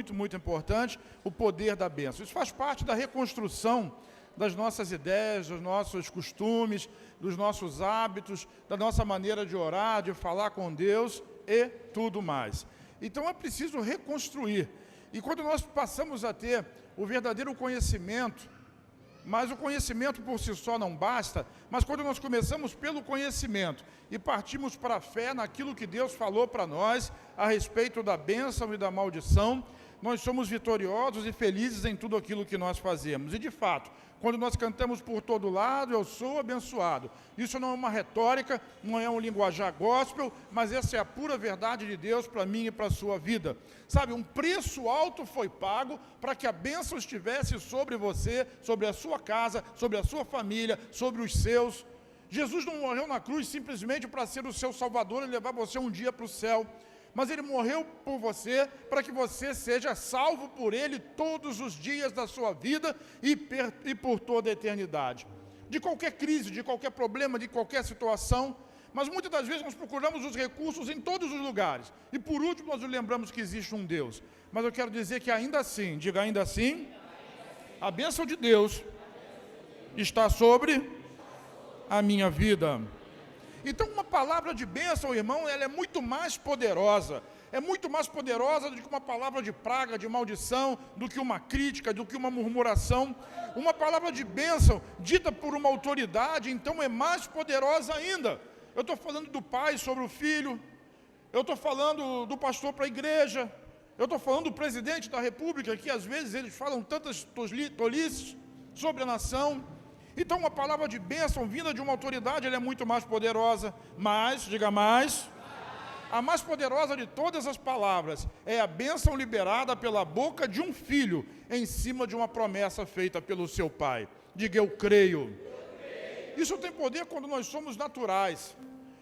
muito, muito importante, o poder da bênção. Isso faz parte da reconstrução das nossas ideias, dos nossos costumes, dos nossos hábitos, da nossa maneira de orar, de falar com Deus e tudo mais. Então é preciso reconstruir. E quando nós passamos a ter o verdadeiro conhecimento, mas o conhecimento por si só não basta, mas quando nós começamos pelo conhecimento e partimos para a fé naquilo que Deus falou para nós a respeito da bênção e da maldição, nós somos vitoriosos e felizes em tudo aquilo que nós fazemos. E de fato, quando nós cantamos por todo lado, eu sou abençoado. Isso não é uma retórica, não é um linguajar gospel, mas essa é a pura verdade de Deus para mim e para a sua vida. Sabe, um preço alto foi pago para que a bênção estivesse sobre você, sobre a sua casa, sobre a sua família, sobre os seus. Jesus não morreu na cruz simplesmente para ser o seu salvador e levar você um dia para o céu. Mas Ele morreu por você, para que você seja salvo por Ele todos os dias da sua vida e por toda a eternidade. De qualquer crise, de qualquer problema, de qualquer situação, mas muitas das vezes nós procuramos os recursos em todos os lugares. E por último nós lembramos que existe um Deus. Mas eu quero dizer que ainda assim, diga ainda assim, a bênção de Deus está sobre a minha vida. Então, uma palavra de bênção, irmão, ela é muito mais poderosa. É muito mais poderosa do que uma palavra de praga, de maldição, do que uma crítica, do que uma murmuração. Uma palavra de bênção, dita por uma autoridade, então é mais poderosa ainda. Eu estou falando do pai sobre o filho. Eu estou falando do pastor para a igreja. Eu estou falando do presidente da república, que às vezes eles falam tantas tolices sobre a nação. Então, uma palavra de bênção vinda de uma autoridade, ela é muito mais poderosa. Mas, diga mais, a mais poderosa de todas as palavras é a bênção liberada pela boca de um filho, em cima de uma promessa feita pelo seu pai. Diga, eu creio. Isso tem poder quando nós somos naturais,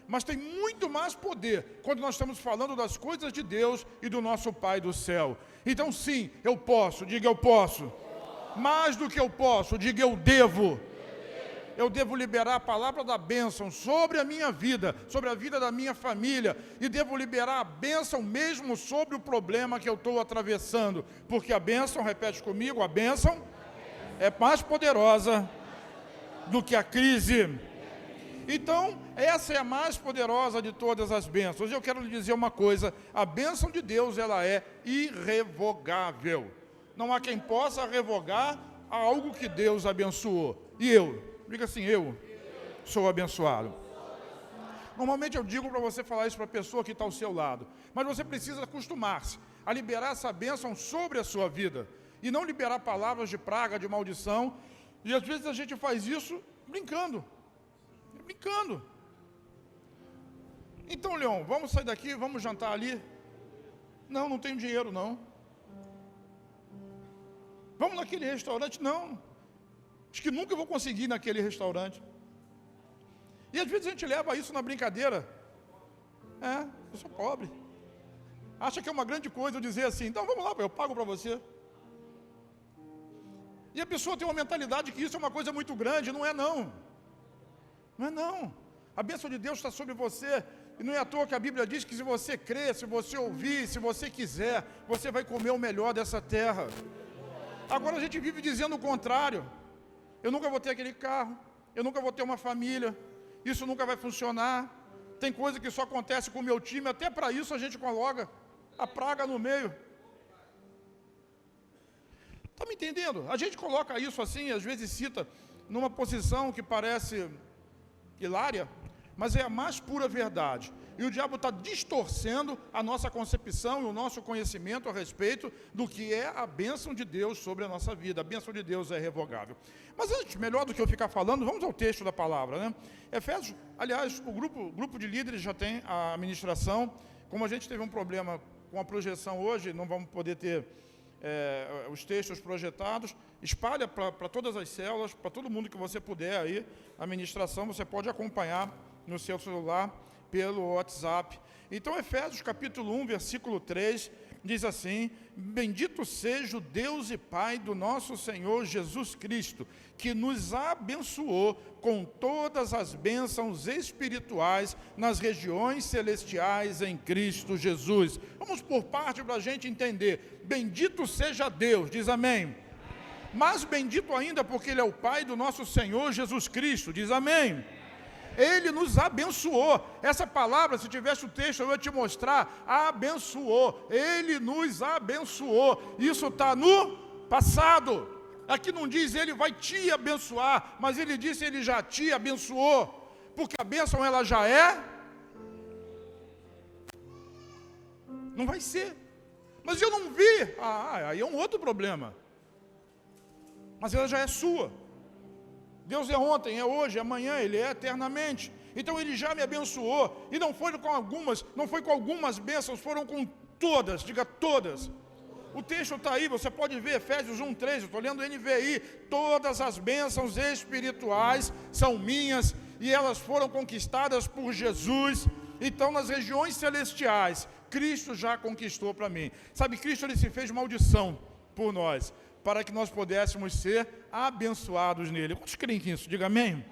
mas tem muito mais poder quando nós estamos falando das coisas de Deus e do nosso Pai do céu. Então, sim, eu posso, diga, eu posso. Mais do que eu posso, diga, eu devo. Eu devo liberar a palavra da bênção sobre a minha vida, sobre a vida da minha família, e devo liberar a bênção mesmo sobre o problema que eu estou atravessando, porque a bênção, repete comigo, a bênção é mais poderosa do que a crise. Então, essa é a mais poderosa de todas as bênçãos. Eu quero lhe dizer uma coisa, a bênção de Deus, ela é irrevogável. Não há quem possa revogar algo que Deus abençoou. E eu? Diga assim, eu sou abençoado. Normalmente eu digo para você falar isso para a pessoa que está ao seu lado, mas você precisa acostumar-se a liberar essa bênção sobre a sua vida, e não liberar palavras de praga, de maldição, e às vezes a gente faz isso brincando. Então, Leon, vamos sair daqui, vamos jantar ali? Não, não tenho dinheiro não. Vamos naquele restaurante? Não. Acho que nunca vou conseguir ir naquele restaurante. E às vezes a gente leva isso na brincadeira. Eu sou pobre. Acha que é uma grande coisa eu dizer assim, então vamos lá, eu pago para você. E a pessoa tem uma mentalidade que isso é uma coisa muito grande, não é não. Não é não. A bênção de Deus está sobre você. E não é à toa que a Bíblia diz que se você crer, se você ouvir, se você quiser, você vai comer o melhor dessa terra. Agora a gente vive dizendo o contrário. Eu nunca vou ter aquele carro, eu nunca vou ter uma família, isso nunca vai funcionar. Tem coisa que só acontece com o meu time, até para isso a gente coloca a praga no meio. Está me entendendo? A gente coloca isso assim, às vezes cita numa posição que parece hilária, mas é a mais pura verdade. E o diabo está distorcendo a nossa concepção e o nosso conhecimento a respeito do que é a bênção de Deus sobre a nossa vida. A bênção de Deus é irrevogável. Mas antes, melhor do que eu ficar falando, vamos ao texto da palavra, né? Efésios, aliás, o grupo de líderes já tem a ministração. Como a gente teve um problema com a projeção hoje, não vamos poder ter os textos projetados, espalha para todas as células, para todo mundo que você puder aí, a ministração, você pode acompanhar no seu celular, pelo WhatsApp. Então, Efésios capítulo 1, versículo 3, diz assim: bendito seja o Deus e Pai do nosso Senhor Jesus Cristo, que nos abençoou com todas as bênçãos espirituais nas regiões celestiais em Cristo Jesus. Vamos por parte para a gente entender. Bendito seja Deus, diz amém. Mas bendito ainda porque Ele é o Pai do nosso Senhor Jesus Cristo, diz amém. Ele nos abençoou. Essa palavra, se tivesse o texto, eu ia te mostrar. Abençoou. Ele nos abençoou. Isso está no passado. Aqui não diz Ele vai te abençoar, mas Ele disse Ele já te abençoou. Porque a bênção ela já é. Não vai ser. Mas eu não vi. Aí é um outro problema. Mas ela já é sua. Deus é ontem, é hoje, é amanhã, Ele é eternamente. Então Ele já me abençoou. E não foi com algumas bênçãos, foram com todas, diga todas. O texto está aí, você pode ver, Efésios 1:3, eu estou lendo NVI. Todas as bênçãos espirituais são minhas e elas foram conquistadas por Jesus. Então nas regiões celestiais, Cristo já conquistou para mim. Sabe, Cristo Ele se fez maldição por nós, para que nós pudéssemos ser abençoados nele. Quantos creem nisso? Diga amém. Amém.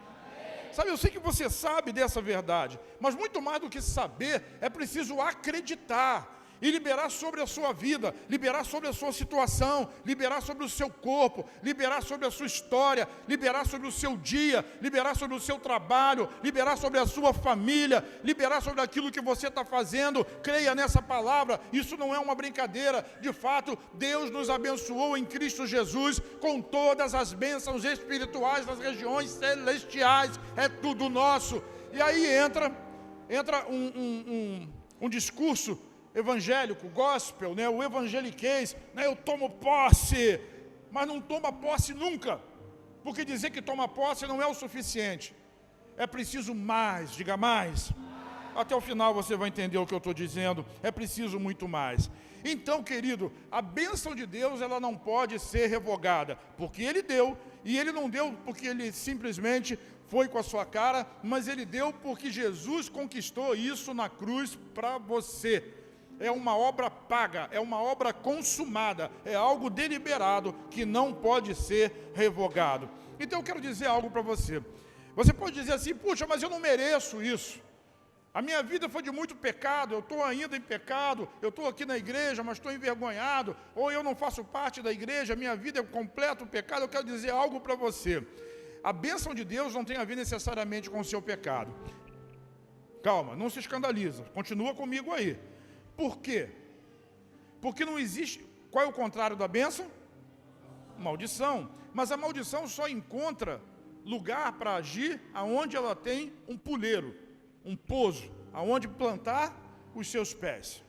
Sabe, eu sei que você sabe dessa verdade, mas muito mais do que saber, é preciso acreditar e liberar sobre a sua vida, liberar sobre a sua situação, liberar sobre o seu corpo, liberar sobre a sua história, liberar sobre o seu dia, liberar sobre o seu trabalho, liberar sobre a sua família, liberar sobre aquilo que você está fazendo. Creia nessa palavra, isso não é uma brincadeira. De fato, Deus nos abençoou em Cristo Jesus com todas as bênçãos espirituais nas regiões celestiais, é tudo nosso. E aí entra um discurso evangélico, gospel, né? O evangeliquez, né? Eu tomo posse, mas não toma posse nunca, porque dizer que toma posse não é o suficiente, é preciso mais, diga mais. Até o final você vai entender o que eu estou dizendo, é preciso muito mais. Então, querido, a bênção de Deus, ela não pode ser revogada, porque Ele deu, e Ele não deu porque Ele simplesmente foi com a sua cara, mas Ele deu porque Jesus conquistou isso na cruz para você. É uma obra paga, é uma obra consumada, é algo deliberado que não pode ser revogado. Então eu quero dizer algo para você. Você pode dizer assim: puxa, mas eu não mereço isso. A minha vida foi de muito pecado, eu estou ainda em pecado, eu estou aqui na igreja, mas estou envergonhado, ou eu não faço parte da igreja, minha vida é completo pecado. Eu quero dizer algo para você. A bênção de Deus não tem a ver necessariamente com o seu pecado. Calma, não se escandaliza, continua comigo aí. Por quê? Porque não existe. Qual é o contrário da bênção? Maldição. Mas a maldição só encontra lugar para agir aonde ela tem um puleiro, um poço, aonde plantar os seus pés.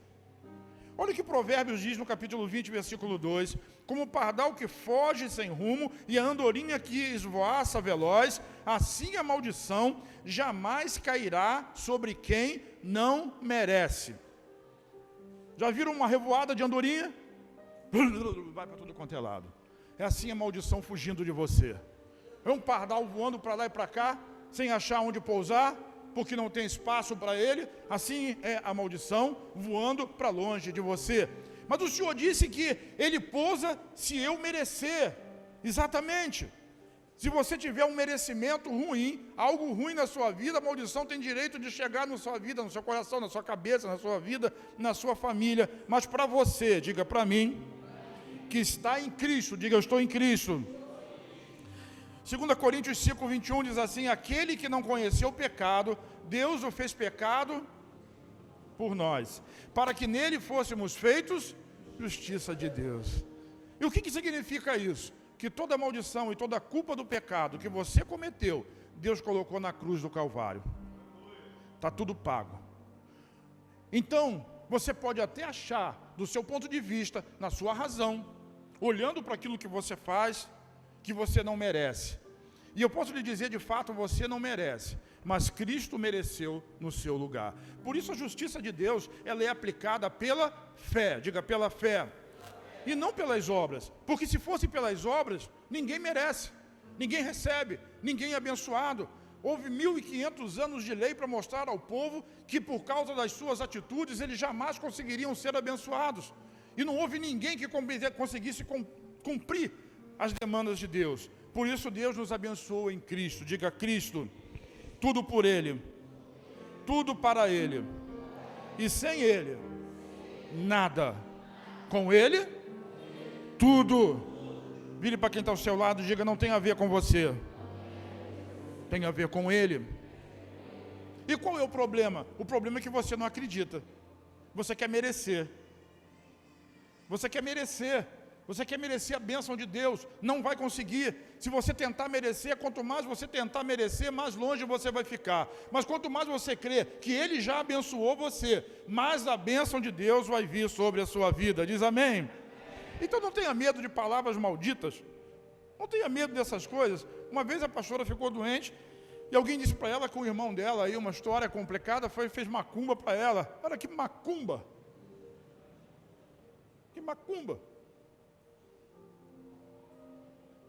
Olha o que Provérbios diz no capítulo 20, versículo 2: como o pardal que foge sem rumo e a andorinha que esvoaça veloz, assim a maldição jamais cairá sobre quem não merece. Já viram uma revoada de andorinha? Vai para tudo quanto é lado. É assim a maldição fugindo de você. É um pardal voando para lá e para cá, sem achar onde pousar, porque não tem espaço para ele. Assim é a maldição voando para longe de você. Mas o Senhor disse que Ele pousa se eu merecer. Exatamente. Se você tiver um merecimento ruim, algo ruim na sua vida, a maldição tem direito de chegar na sua vida, no seu coração, na sua cabeça, na sua vida, na sua família. Mas para você, diga para mim, que está em Cristo, diga: eu estou em Cristo. 2 Coríntios 5, 21 diz assim: aquele que não conheceu o pecado, Deus o fez pecado por nós, para que nele fôssemos feitos justiça de Deus. E o que significa isso? Que toda maldição e toda a culpa do pecado que você cometeu, Deus colocou na cruz do Calvário. Está tudo pago. Então, você pode até achar, do seu ponto de vista, na sua razão, olhando para aquilo que você faz, que você não merece. E eu posso lhe dizer, de fato, você não merece, mas Cristo mereceu no seu lugar. Por isso a justiça de Deus, ela é aplicada pela fé, diga pela fé. E não pelas obras, porque se fosse pelas obras, ninguém merece, ninguém recebe, ninguém é abençoado. Houve 1500 anos de lei para mostrar ao povo que por causa das suas atitudes, eles jamais conseguiriam ser abençoados. E não houve ninguém que conseguisse cumprir as demandas de Deus. Por isso Deus nos abençoou em Cristo. Diga: Cristo, tudo por Ele, tudo para Ele, e sem Ele, nada. Com Ele, tudo. Vire para quem está ao seu lado e diga: não tem a ver com você, tem a ver com Ele. E qual é o problema? O problema é que você não acredita. Você quer merecer. Você quer merecer. Você quer merecer a bênção de Deus. Não vai conseguir. Se você tentar merecer, quanto mais você tentar merecer, mais longe você vai ficar. Mas quanto mais você crê que Ele já abençoou você, mais a bênção de Deus vai vir sobre a sua vida. Diz amém? Então não tenha medo de palavras malditas. Não tenha medo dessas coisas. Uma vez a pastora ficou doente e alguém disse para ela que o irmão dela, aí uma história complicada, fez macumba para ela. Olha que macumba. Que macumba.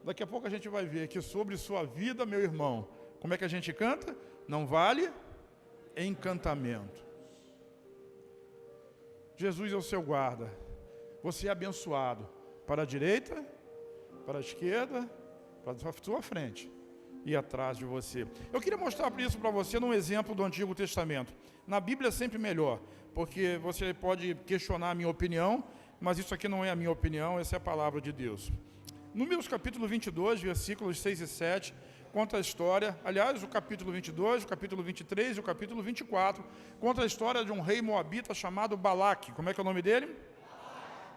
Daqui a pouco a gente vai ver que sobre sua vida, meu irmão, como é que a gente canta? Não vale encantamento. Jesus é o seu guarda. Você é abençoado para a direita, para a esquerda, para a sua frente e atrás de você. Eu queria mostrar isso para você num exemplo do Antigo Testamento. Na Bíblia é sempre melhor, porque você pode questionar a minha opinião, mas isso aqui não é a minha opinião, essa é a palavra de Deus. Números capítulo 22, versículos 6 e 7, conta a história, aliás, o capítulo 22, o capítulo 23 e o capítulo 24, conta a história de um rei moabita chamado Balaque. Como é que é o nome dele?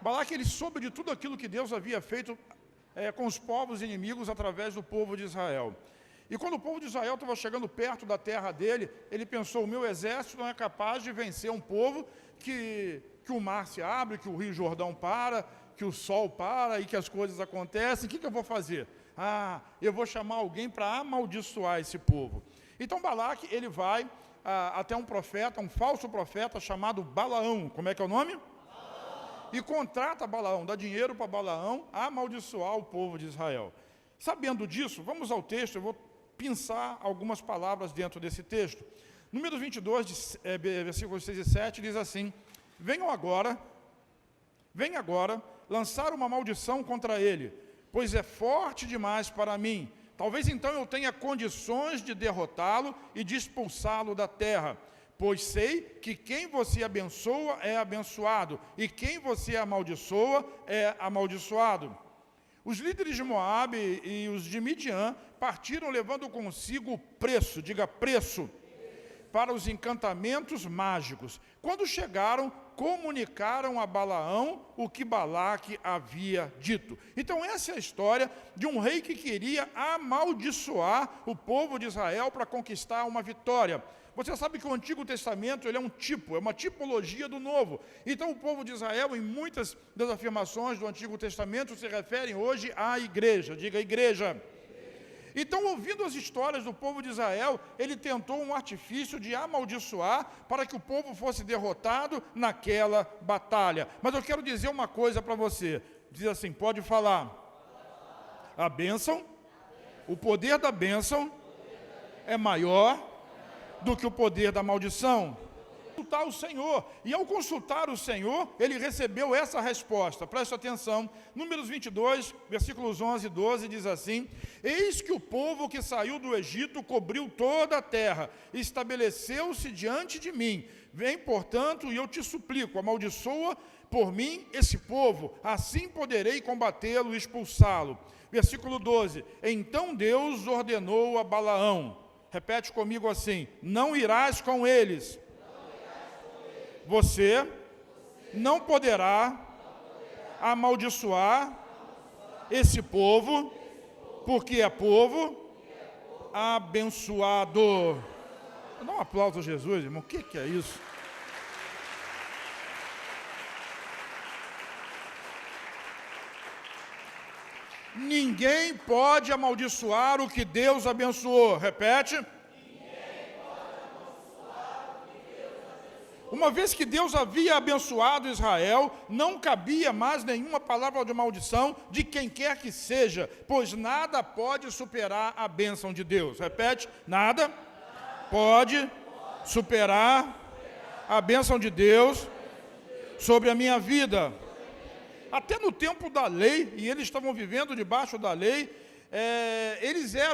Balaque, ele soube de tudo aquilo que Deus havia feito com os povos inimigos através do povo de Israel. E quando o povo de Israel estava chegando perto da terra dele, ele pensou: o meu exército não é capaz de vencer um povo que o mar se abre, que o rio Jordão para, que o sol para e que as coisas acontecem. O que eu vou fazer? Eu vou chamar alguém para amaldiçoar esse povo. Então Balaque, ele vai até um profeta, um falso profeta chamado Balaão. Como é que é o nome? E contrata Balaão, dá dinheiro para Balaão amaldiçoar o povo de Israel. Sabendo disso, vamos ao texto. Eu vou pensar algumas palavras dentro desse texto. Números 22, versículos 6 e 7, diz assim: venham agora, lançar uma maldição contra ele, pois é forte demais para mim. Talvez então eu tenha condições de derrotá-lo e de expulsá-lo da terra, pois sei que quem você abençoa é abençoado, e quem você amaldiçoa é amaldiçoado. Os líderes de Moabe e os de Midian partiram levando consigo o preço, diga preço, para os encantamentos mágicos. Quando chegaram, comunicaram a Balaão o que Balaque havia dito. Então essa é a história de um rei que queria amaldiçoar o povo de Israel para conquistar uma vitória. Você sabe que o Antigo Testamento ele é um tipo, é uma tipologia do Novo. Então o povo de Israel, em muitas das afirmações do Antigo Testamento, se referem hoje à igreja. Diga igreja. Então, ouvindo as histórias do povo de Israel, ele tentou um artifício de amaldiçoar para que o povo fosse derrotado naquela batalha. Mas eu quero dizer uma coisa para você. Diz assim, pode falar. A bênção, o poder da bênção é maior do que o poder da maldição. Consultar o Senhor, e ao consultar o Senhor, ele recebeu essa resposta. Preste atenção, Números 22, versículos 11 e 12, diz assim: eis que o povo que saiu do Egito cobriu toda a terra, estabeleceu-se diante de mim. Vem, portanto, e eu te suplico, amaldiçoa por mim esse povo, assim poderei combatê-lo e expulsá-lo. Versículo 12, então Deus ordenou a Balaão, repete comigo assim: não irás com eles. Você não poderá amaldiçoar esse povo, porque é povo abençoado. Dá um aplauso a Jesus, irmão. O que é isso? Ninguém pode amaldiçoar o que Deus abençoou. Repete. Uma vez que Deus havia abençoado Israel, não cabia mais nenhuma palavra de maldição de quem quer que seja, pois nada pode superar a bênção de Deus. Repete, nada pode superar a bênção de Deus sobre a minha vida. Até no tempo da lei, e eles estavam vivendo debaixo da lei,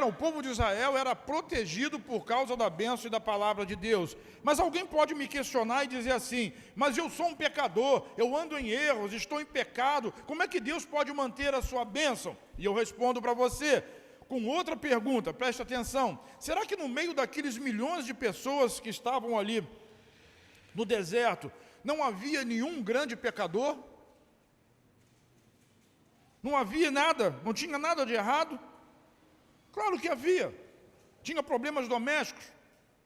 o povo de Israel era protegido por causa da bênção e da palavra de Deus. Mas alguém pode me questionar e dizer assim, mas eu sou um pecador, eu ando em erros, estou em pecado, como é que Deus pode manter a sua bênção? E eu respondo para você, com outra pergunta, preste atenção, será que no meio daqueles milhões de pessoas que estavam ali no deserto, não havia nenhum grande pecador? Não havia nada, não tinha nada de errado? Claro que havia. Tinha problemas domésticos.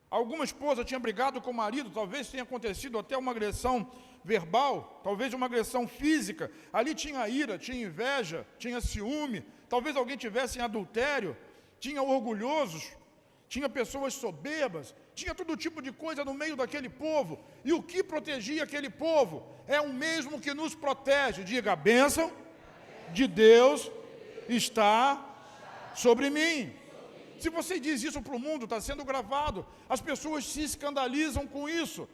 Alguma esposa tinha brigado com o marido, talvez tenha acontecido até uma agressão verbal, talvez uma agressão física. Ali tinha ira, tinha inveja, tinha ciúme. Talvez alguém tivesse em adultério. Tinha orgulhosos, tinha pessoas soberbas. Tinha todo tipo de coisa no meio daquele povo. E o que protegia aquele povo é o mesmo que nos protege. Diga, a bênção de Deus está sobre mim. Se você diz isso para o mundo, está sendo gravado. As pessoas se escandalizam com isso,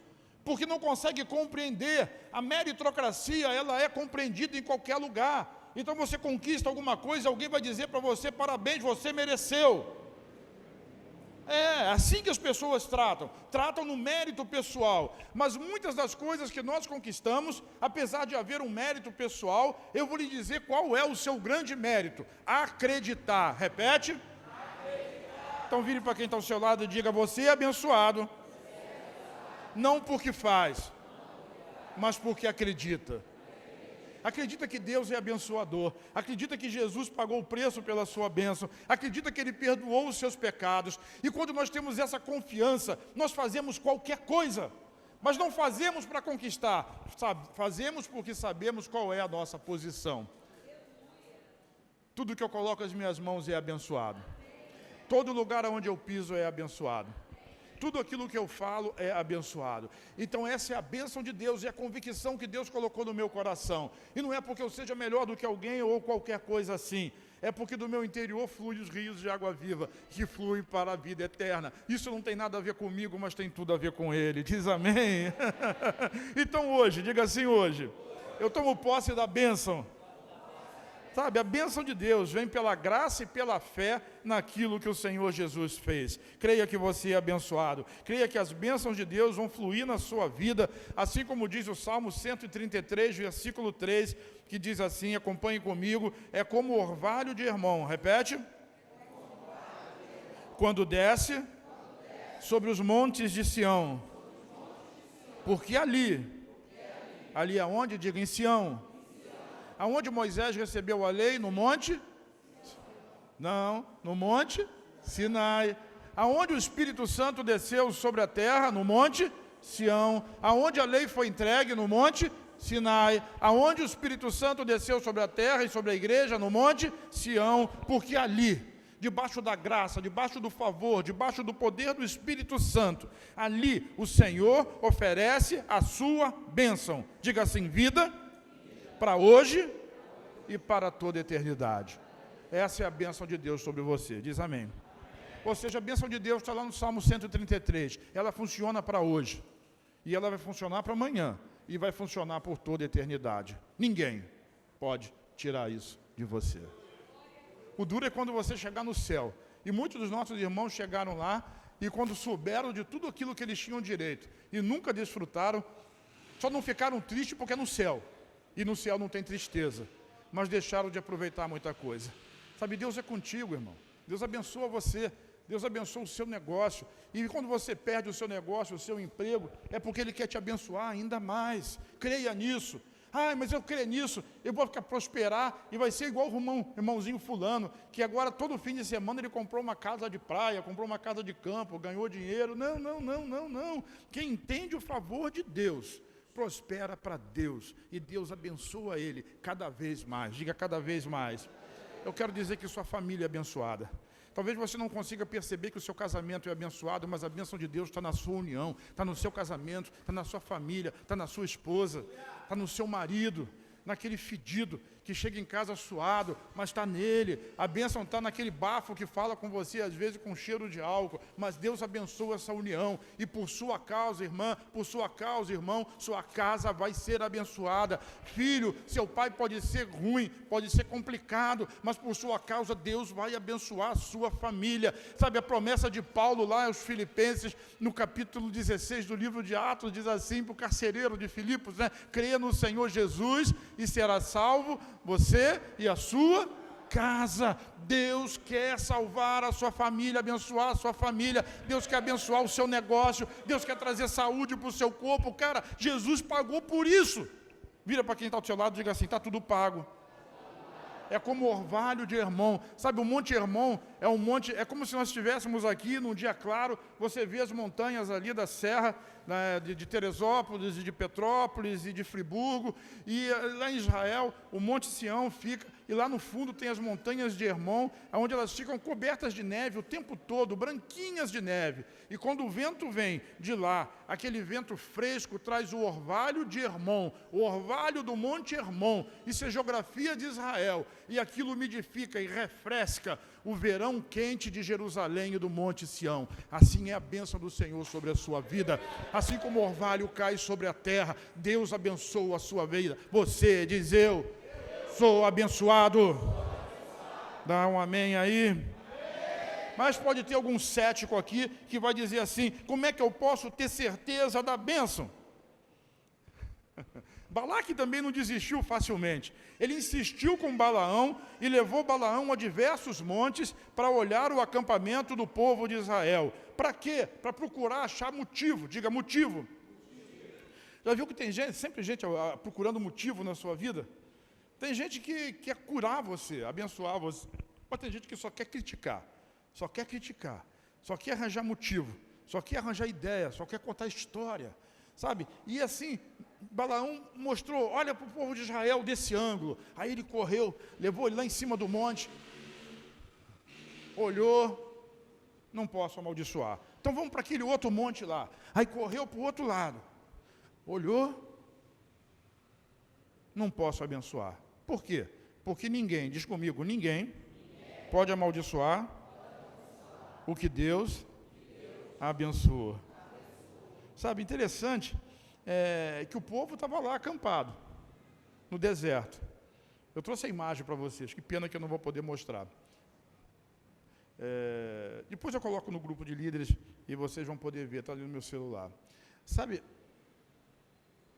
porque não conseguem compreender. A meritocracia, ela é compreendida em qualquer lugar. Então você conquista alguma coisa, alguém vai dizer para você, parabéns, você mereceu. É assim que as pessoas tratam no mérito pessoal, mas muitas das coisas que nós conquistamos, apesar de haver um mérito pessoal, eu vou lhe dizer qual é o seu grande mérito: acreditar. Repete? Acreditar. Então vire para quem está ao seu lado e diga, você é abençoado, não porque faz, mas porque acredita. Acredita que Deus é abençoador, acredita que Jesus pagou o preço pela sua bênção, acredita que Ele perdoou os seus pecados, e quando nós temos essa confiança, nós fazemos qualquer coisa, mas não fazemos para conquistar, fazemos porque sabemos qual é a nossa posição. Tudo que eu coloco as minhas mãos é abençoado, todo lugar onde eu piso é abençoado. Tudo aquilo que eu falo é abençoado. Então essa é a bênção de Deus, é a convicção que Deus colocou no meu coração. E não é porque eu seja melhor do que alguém ou qualquer coisa assim. É porque do meu interior fluem os rios de água viva, que fluem para a vida eterna. Isso não tem nada a ver comigo, mas tem tudo a ver com Ele. Diz amém? Então hoje, diga assim hoje, eu tomo posse da bênção. Sabe, a bênção de Deus vem pela graça e pela fé naquilo que o Senhor Jesus fez. Creia que você é abençoado. Creia que as bênçãos de Deus vão fluir na sua vida, assim como diz o Salmo 133, versículo 3, que diz assim, acompanhe comigo, é como o orvalho de Hermon. Repete. Quando desce sobre os montes de Sião. Porque ali aonde? Diga, em Sião. Aonde Moisés recebeu a lei? No monte? Não, no monte Sinai. Aonde o Espírito Santo desceu sobre a terra? No monte Sião. Aonde a lei foi entregue? No monte Sinai. Aonde o Espírito Santo desceu sobre a terra e sobre a igreja? No monte Sião. Porque ali, debaixo da graça, debaixo do favor, debaixo do poder do Espírito Santo, ali o Senhor oferece a sua bênção. Diga assim, vida para hoje e para toda a eternidade. Essa é a bênção de Deus sobre você. Diz amém. Ou seja, a bênção de Deus está lá no Salmo 133. Ela funciona para hoje. E ela vai funcionar para amanhã. E vai funcionar por toda a eternidade. Ninguém pode tirar isso de você. O duro é quando você chegar no céu. E muitos dos nossos irmãos chegaram lá e quando souberam de tudo aquilo que eles tinham direito e nunca desfrutaram, só não ficaram tristes porque é no céu. E no céu não tem tristeza, mas deixaram de aproveitar muita coisa. Sabe, Deus é contigo, irmão. Deus abençoa você, Deus abençoa o seu negócio. E quando você perde o seu negócio, o seu emprego, é porque Ele quer te abençoar ainda mais. Creia nisso. Ah, mas eu creio nisso, eu vou ficar prosperar e vai ser igual o irmãozinho fulano, que agora todo fim de semana ele comprou uma casa de praia, comprou uma casa de campo, ganhou dinheiro. Não. Quem entende o favor de Deus, prospera para Deus, e Deus abençoa ele cada vez mais. Diga cada vez mais. Eu quero dizer que sua família é abençoada. Talvez você não consiga perceber que o seu casamento é abençoado, mas a bênção de Deus está na sua união, está no seu casamento, está na sua família, está na sua esposa, está no seu marido, naquele fedido que chega em casa suado, mas está nele. A bênção está naquele bafo que fala com você, às vezes com cheiro de álcool. Mas Deus abençoa essa união. E por sua causa, irmã, por sua causa, irmão, sua casa vai ser abençoada. Filho, seu pai pode ser ruim, pode ser complicado, mas por sua causa Deus vai abençoar a sua família. Sabe, a promessa de Paulo lá aos Filipenses, no capítulo 16 do livro de Atos, diz assim para o carcereiro de Filipos, né? Creia no Senhor Jesus e será salvo você e a sua casa. Deus quer salvar a sua família, abençoar a sua família. Deus quer abençoar o seu negócio. Deus quer trazer saúde para o seu corpo. Cara, Jesus pagou por isso. Vira para quem está ao seu lado e diga assim: está tudo pago. É como o orvalho de Hermon. Sabe, o Monte Hermon é um monte, é como se nós estivéssemos aqui num dia claro, você vê as montanhas ali da serra, né, de Teresópolis, e de Petrópolis e de Friburgo, e lá em Israel, o Monte Sião fica, e lá no fundo tem as montanhas de Hermon, onde elas ficam cobertas de neve o tempo todo, branquinhas de neve. E quando o vento vem de lá, aquele vento fresco traz o orvalho de Hermon, o orvalho do Monte Hermon. Isso é geografia de Israel. E aquilo umidifica e refresca o verão quente de Jerusalém e do Monte Sião. Assim é a bênção do Senhor sobre a sua vida. Assim como o orvalho cai sobre a terra, Deus abençoa a sua vida. Você diz: eu sou abençoado. Dá um amém aí. Mas pode ter algum cético aqui que vai dizer assim: como é que eu posso ter certeza da bênção? Balaque também não desistiu facilmente. Ele insistiu com Balaão e levou Balaão a diversos montes para olhar o acampamento do povo de Israel. Para quê? Para procurar achar motivo. Diga motivo. Já viu que tem gente, sempre gente procurando motivo na sua vida? Tem gente que quer curar você, abençoar você. Mas tem gente que só quer criticar. Só quer arranjar motivo, só quer arranjar ideia, só quer contar história, sabe? E assim, Balaão mostrou: olha para o povo de Israel desse ângulo. Aí ele correu, levou ele lá em cima do monte, olhou: não posso amaldiçoar, então vamos para aquele outro monte lá. Aí correu para o outro lado, olhou: não posso abençoar. Por quê? Porque ninguém, diz comigo, ninguém pode amaldiçoar o que Deus abençoou. Sabe, interessante que o povo estava lá acampado, no deserto. Eu trouxe a imagem para vocês, que pena que eu não vou poder mostrar. Depois eu coloco no grupo de líderes e vocês vão poder ver, está ali no meu celular. Sabe,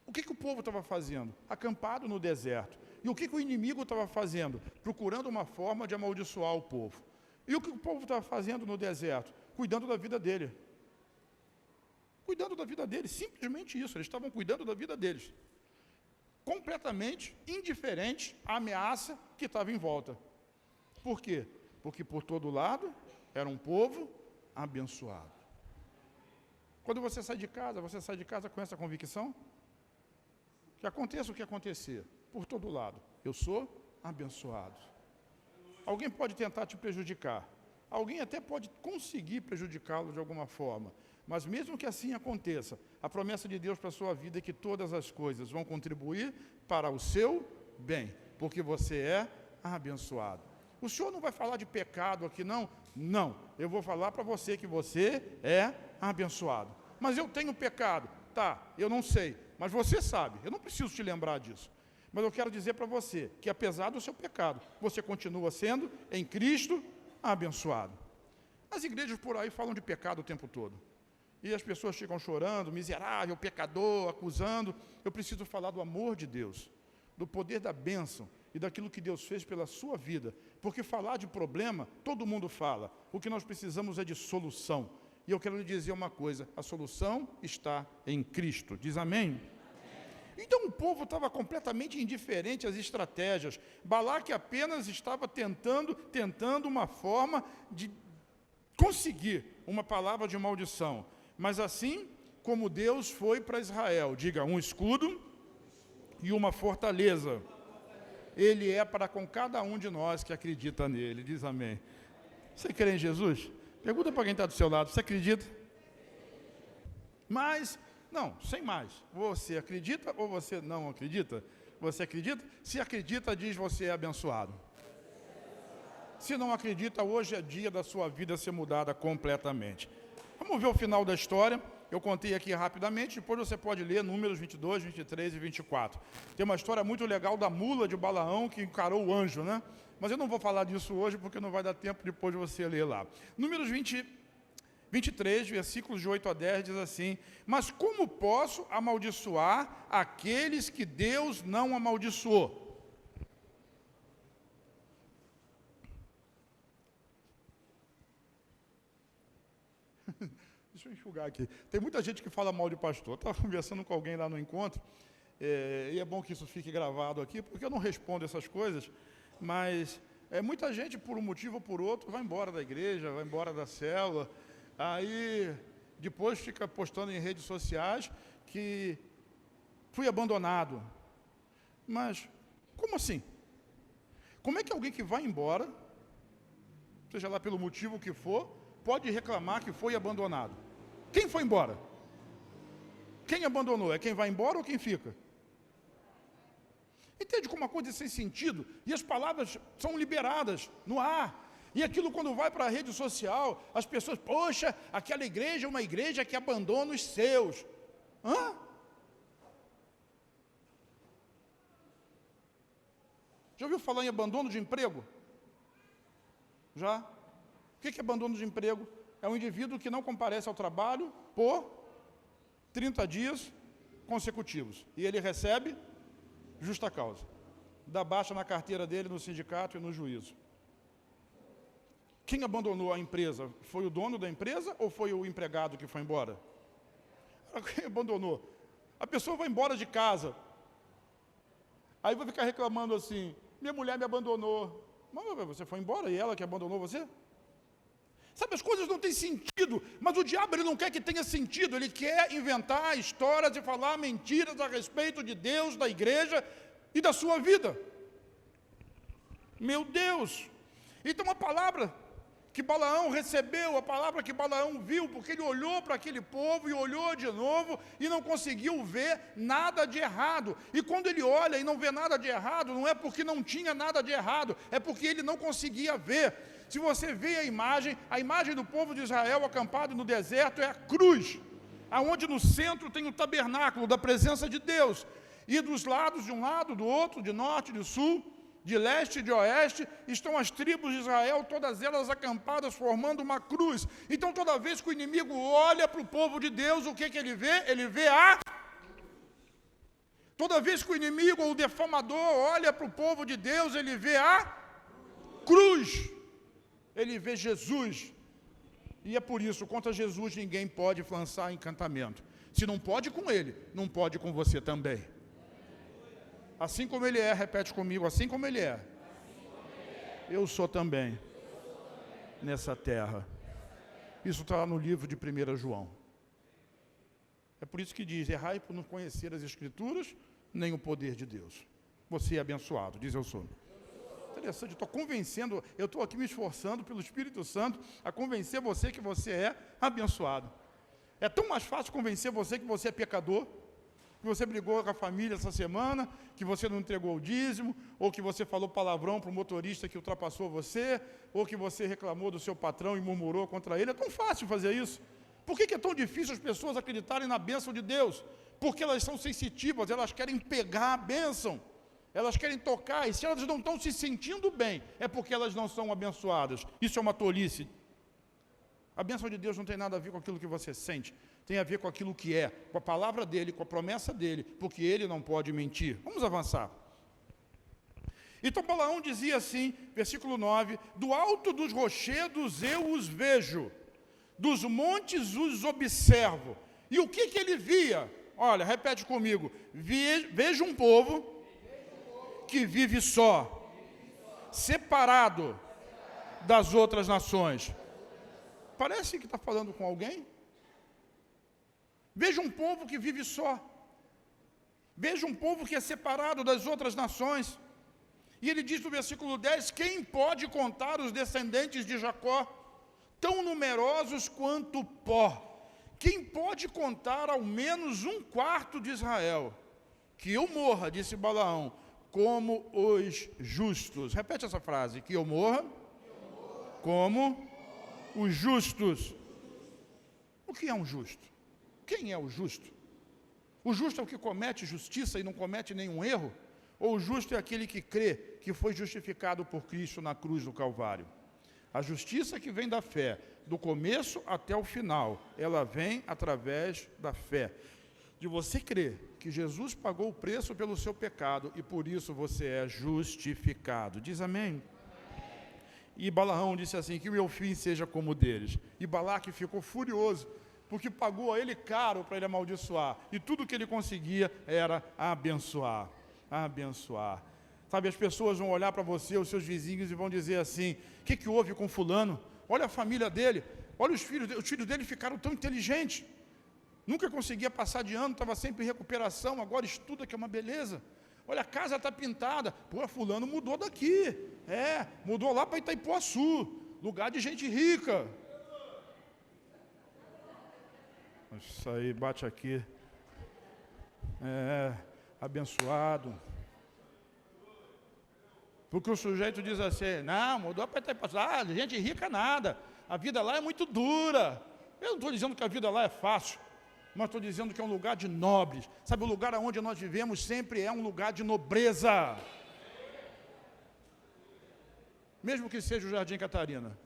o que o povo estava fazendo? Acampado no deserto. E o que o inimigo estava fazendo? Procurando uma forma de amaldiçoar o povo. E o que o povo estava fazendo no deserto? Cuidando da vida dele. Cuidando da vida deles, simplesmente isso. Eles estavam cuidando da vida deles. Completamente indiferente à ameaça que estava em volta. Por quê? Porque por todo lado era um povo abençoado. Quando você sai de casa com essa convicção? Que aconteça o que acontecer, por todo lado, eu sou abençoado. Alguém pode tentar te prejudicar, alguém até pode conseguir prejudicá-lo de alguma forma, mas mesmo que assim aconteça, a promessa de Deus para a sua vida é que todas as coisas vão contribuir para o seu bem, porque você é abençoado. O Senhor não vai falar de pecado aqui, não? Não, eu vou falar para você que você é abençoado. Mas eu tenho pecado. Tá, eu não sei, mas você sabe, eu não preciso te lembrar disso. Mas eu quero dizer para você que apesar do seu pecado, você continua sendo, em Cristo, abençoado. As igrejas por aí falam de pecado o tempo todo. E as pessoas ficam chorando, miserável, pecador, acusando. Eu preciso falar do amor de Deus, do poder da bênção e daquilo que Deus fez pela sua vida. Porque falar de problema, todo mundo fala. O que nós precisamos é de solução. E eu quero lhe dizer uma coisa: a solução está em Cristo. Diz amém? Então o povo estava completamente indiferente às estratégias. Balaque apenas estava tentando uma forma de conseguir uma palavra de maldição. Mas assim como Deus foi para Israel, diga, um escudo e uma fortaleza. Ele é para com cada um de nós que acredita nele. Diz amém. Você crê em Jesus? Pergunta para quem está do seu lado, você acredita? Mas, não, sem mais. Você acredita ou você não acredita? Você acredita? Se acredita, diz: você é abençoado. Se não acredita, hoje é dia da sua vida ser mudada completamente. Vamos ver o final da história. Eu contei aqui rapidamente, depois você pode ler Números 22, 23 e 24. Tem uma história muito legal da mula de Balaão que encarou o anjo, né? Mas eu não vou falar disso hoje, porque não vai dar tempo depois de você ler lá. Números 23, versículos de 8 a 10, diz assim: mas como posso amaldiçoar aqueles que Deus não amaldiçoou? Deixa eu enxugar aqui. Tem muita gente que fala mal de pastor. Estava conversando com alguém lá no encontro, e é bom que isso fique gravado aqui, porque eu não respondo essas coisas, mas muita gente, por um motivo ou por outro, vai embora da igreja, vai embora da célula, aí depois fica postando em redes sociais que fui abandonado. Mas como assim? Como é que alguém que vai embora, seja lá pelo motivo que for, pode reclamar que foi abandonado? Quem foi embora? Quem abandonou? É quem vai embora ou quem fica? Entende como uma coisa é sem sentido? E as palavras são liberadas no ar. E aquilo, quando vai para a rede social, as pessoas: poxa, aquela igreja é uma igreja que abandona os seus. Hã? Já ouviu falar em abandono de emprego? Já? O que é abandono de emprego? É um indivíduo que não comparece ao trabalho por 30 dias consecutivos. E ele recebe justa causa. Dá baixa na carteira dele, no sindicato e no juízo. Quem abandonou a empresa? Foi o dono da empresa ou foi o empregado que foi embora? Quem abandonou? A pessoa vai embora de casa. Aí vai ficar reclamando assim: minha mulher me abandonou. Mas você foi embora e ela que abandonou você? Sabe, as coisas não têm sentido, mas o diabo ele não quer que tenha sentido, ele quer inventar histórias e falar mentiras a respeito de Deus, da igreja e da sua vida. Meu Deus! Então a palavra que Balaão recebeu, a palavra que Balaão viu, porque ele olhou para aquele povo e olhou de novo e não conseguiu ver nada de errado. E quando ele olha e não vê nada de errado, não é porque não tinha nada de errado, é porque ele não conseguia ver. Se você vê a imagem do povo de Israel acampado no deserto é a cruz, aonde no centro tem o tabernáculo da presença de Deus, e dos lados, de um lado, do outro, de norte, de sul, de leste e de oeste, estão as tribos de Israel, todas elas acampadas, formando uma cruz. Então, toda vez que o inimigo olha para o povo de Deus, o que ele vê? Ele vê a... Toda vez que o inimigo ou o defamador olha para o povo de Deus, ele vê a cruz. Ele vê Jesus. E é por isso, contra Jesus, ninguém pode lançar encantamento. Se não pode com ele, não pode com você também. Assim como ele é, repete comigo: assim como ele é, eu sou também nessa terra. Isso está no livro de 1 João. É por isso que diz: errai por não conhecer as Escrituras, nem o poder de Deus. Você é abençoado, diz: eu sou. Interessante, eu estou aqui me esforçando pelo Espírito Santo a convencer você que você é abençoado. É tão mais fácil convencer você que você é pecador, que você brigou com a família essa semana, que você não entregou o dízimo, ou que você falou palavrão para o motorista que ultrapassou você, ou que você reclamou do seu patrão e murmurou contra ele. É tão fácil fazer isso. Por que é tão difícil as pessoas acreditarem na bênção de Deus? Porque elas são sensitivas, elas querem pegar a bênção, elas querem tocar, e se elas não estão se sentindo bem, é porque elas não são abençoadas. Isso é uma tolice. A bênção de Deus não tem nada a ver com aquilo que você sente, tem a ver com aquilo que é, com a palavra dele, com a promessa dele, porque ele não pode mentir. Vamos avançar. Então Balaão dizia assim, versículo 9: do alto dos rochedos eu os vejo, dos montes os observo. E o que ele via? Olha, repete comigo: vejo um povo que vive só, separado das outras nações. Parece que está falando com alguém. Veja um povo que vive só. Veja um povo que é separado das outras nações. E ele diz no versículo 10, quem pode contar os descendentes de Jacó, tão numerosos quanto pó? Quem pode contar ao menos 1/4 de Israel? que eu morra, disse Balaão, como os justos. Repete essa frase, que eu morra como os justos. O que é um justo? Quem é o justo? O justo é o que comete justiça e não comete nenhum erro? Ou o justo é aquele que crê que foi justificado por Cristo na cruz do Calvário? A justiça que vem da fé, do começo até o final, ela vem através da fé. De você crer que Jesus pagou o preço pelo seu pecado e por isso você é justificado. Diz amém? E Balaão disse assim, que o meu fim seja como o deles. E Balaque ficou furioso, porque pagou a ele caro para ele amaldiçoar. E tudo que ele conseguia era abençoar. Abençoar. Sabe, as pessoas vão olhar para você, os seus vizinhos, e vão dizer assim, o que houve com fulano? Olha a família dele, olha os filhos dele ficaram tão inteligentes. Nunca conseguia passar de ano, estava sempre em recuperação, agora estuda que é uma beleza. Olha, a casa está pintada. Pô, fulano mudou daqui. Mudou lá para Itaipuaçu, lugar de gente rica. Isso aí, bate aqui. Abençoado. Porque o sujeito diz assim, não, mudou para Itaipuaçu. Gente rica nada. A vida lá é muito dura. Eu não estou dizendo que a vida lá é fácil, mas estou dizendo que é um lugar de nobres. Sabe, o lugar onde nós vivemos sempre é um lugar de nobreza. Mesmo que seja o Jardim Catarina.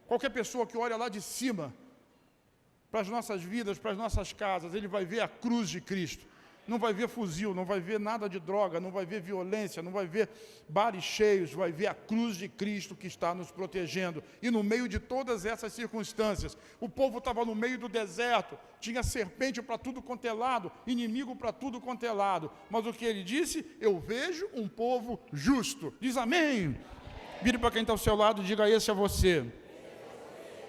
Qualquer pessoa que olha lá de cima, para as nossas vidas, para as nossas casas, ele vai ver a cruz de Cristo. Não vai ver fuzil, não vai ver nada de droga, não vai ver violência, não vai ver bares cheios, vai ver a cruz de Cristo que está nos protegendo. E no meio de todas essas circunstâncias, o povo estava no meio do deserto, tinha serpente para tudo quanto é lado, inimigo para tudo quanto é lado. Mas o que ele disse? Eu vejo um povo justo. Diz amém. Vire para quem está ao seu lado e diga, esse é você.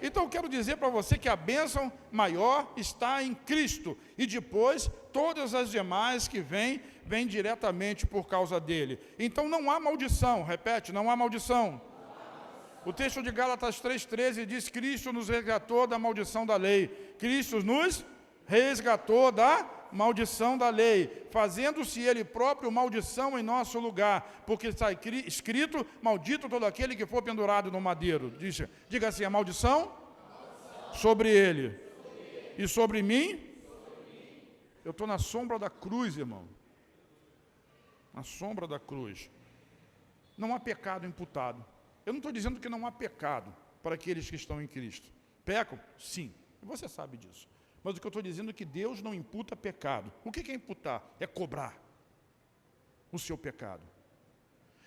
Então eu quero dizer para você que a bênção maior está em Cristo. E depois, todas as demais que vêm diretamente por causa dele. Então não há maldição, repete, não há maldição. O texto de Gálatas 3,13 diz, Cristo nos resgatou da maldição da lei. Cristo nos resgatou da maldição da lei, fazendo-se ele próprio maldição em nosso lugar, porque está escrito, maldito todo aquele que for pendurado no madeiro. Diga assim, a maldição sobre ele e sobre mim. Eu estou na sombra da cruz, irmão. Na sombra da cruz. Não há pecado imputado. Eu não estou dizendo que não há pecado para aqueles que estão em Cristo. Pecam? Sim. E você sabe disso. Mas o que eu estou dizendo é que Deus não imputa pecado. O que é imputar? É cobrar o seu pecado.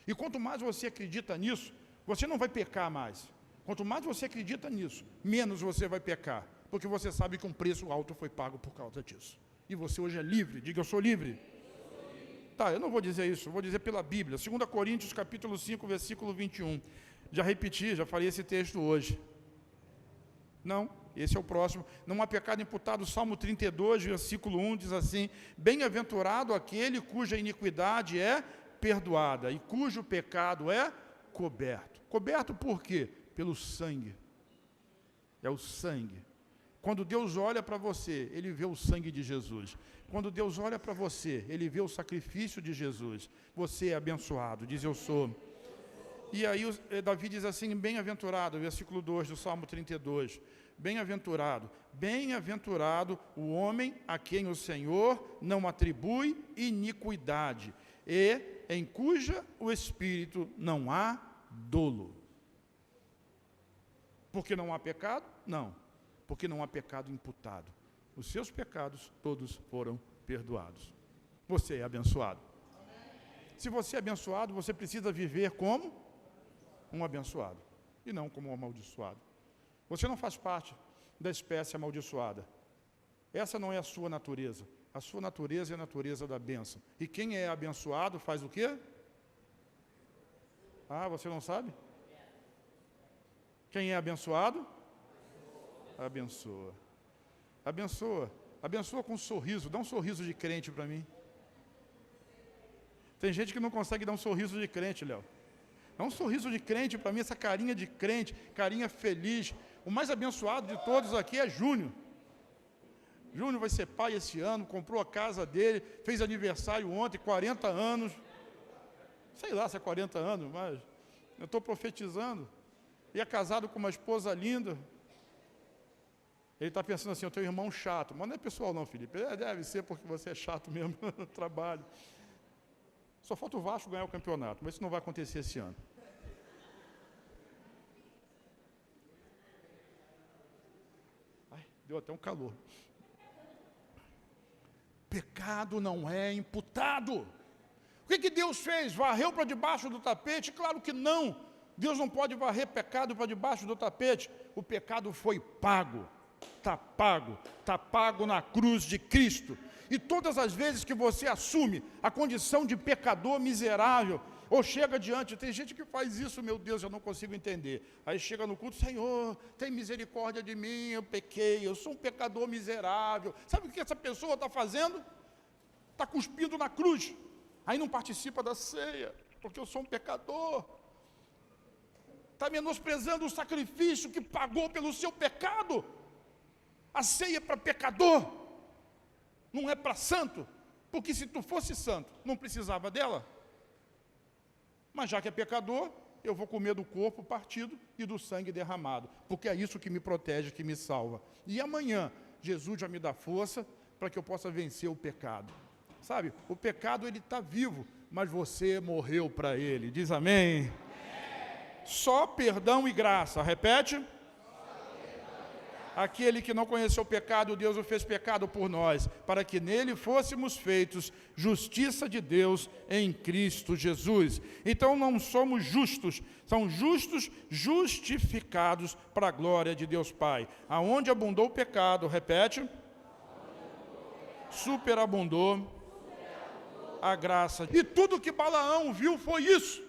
E quanto mais você acredita nisso, você não vai pecar mais. Quanto mais você acredita nisso, menos você vai pecar. Porque você sabe que um preço alto foi pago por causa disso. E você hoje é livre. Diga, eu sou livre. Tá, eu não vou dizer isso, eu vou dizer pela Bíblia. 2 Coríntios, capítulo 5, versículo 21. Já repeti, já falei esse texto hoje. Não, esse é o próximo. Não há pecado imputado. Salmo 32, versículo 1, diz assim, bem-aventurado aquele cuja iniquidade é perdoada e cujo pecado é coberto. Coberto por quê? Pelo sangue. É o sangue. Quando Deus olha para você, Ele vê o sangue de Jesus. Quando Deus olha para você, Ele vê o sacrifício de Jesus. Você é abençoado, diz eu sou. E aí Davi diz assim, bem-aventurado, versículo 2 do Salmo 32. Bem-aventurado, bem-aventurado o homem a quem o Senhor não atribui iniquidade, e em cuja o Espírito não há dolo. Porque não há pecado? Não, porque não há pecado imputado. Os seus pecados todos foram perdoados. Você é abençoado. Se você é abençoado, você precisa viver como um abençoado, e não como um amaldiçoado. Você não faz parte da espécie amaldiçoada. Essa não é a sua natureza. A sua natureza é a natureza da bênção. E quem é abençoado faz o quê? Ah, você não sabe? Quem é abençoado? Abençoa. Abençoa. Abençoa com um sorriso. Dá um sorriso de crente para mim. Tem gente que não consegue dar um sorriso de crente, Léo. Dá um sorriso de crente para mim, essa carinha de crente, carinha feliz. O mais abençoado de todos aqui é Júnior. Júnior vai ser pai esse ano, comprou a casa dele, fez aniversário ontem, 40 anos. Sei lá se é 40 anos, mas eu estou profetizando. E é casado com uma esposa linda. Ele está pensando assim, eu tenho um irmão chato. Mas não é pessoal não, Felipe. Deve ser porque você é chato mesmo no trabalho. Só falta o Vasco ganhar o campeonato, mas isso não vai acontecer esse ano. Ai, deu até um calor. Pecado não é imputado. O que Deus fez? Varreu para debaixo do tapete? Claro que não. Deus não pode varrer pecado para debaixo do tapete. O pecado foi pago. Está pago na cruz de Cristo. E todas as vezes que você assume a condição de pecador miserável, ou chega diante, tem gente que faz isso, meu Deus, eu não consigo entender. Aí chega no culto, Senhor, tem misericórdia de mim, eu pequei, eu sou um pecador miserável. Sabe o que essa pessoa está fazendo? Está cuspindo na cruz. Aí não participa da ceia, porque eu sou um pecador. Está menosprezando o sacrifício que pagou pelo seu pecado. A ceia é para pecador, não é para santo, porque se tu fosse santo, não precisava dela. Mas já que é pecador, eu vou comer do corpo partido e do sangue derramado, porque é isso que me protege, que me salva. E amanhã, Jesus já me dá força para que eu possa vencer o pecado. Sabe, o pecado ele está vivo, mas você morreu para ele. Diz amém? Só perdão e graça. Repete. Aquele que não conheceu o pecado, Deus o fez pecado por nós, para que nele fôssemos feitos justiça de Deus em Cristo Jesus. Então não somos justos, são justos justificados para a glória de Deus Pai. Aonde abundou o pecado, repete, superabundou a graça. E tudo que Balaão viu foi isso: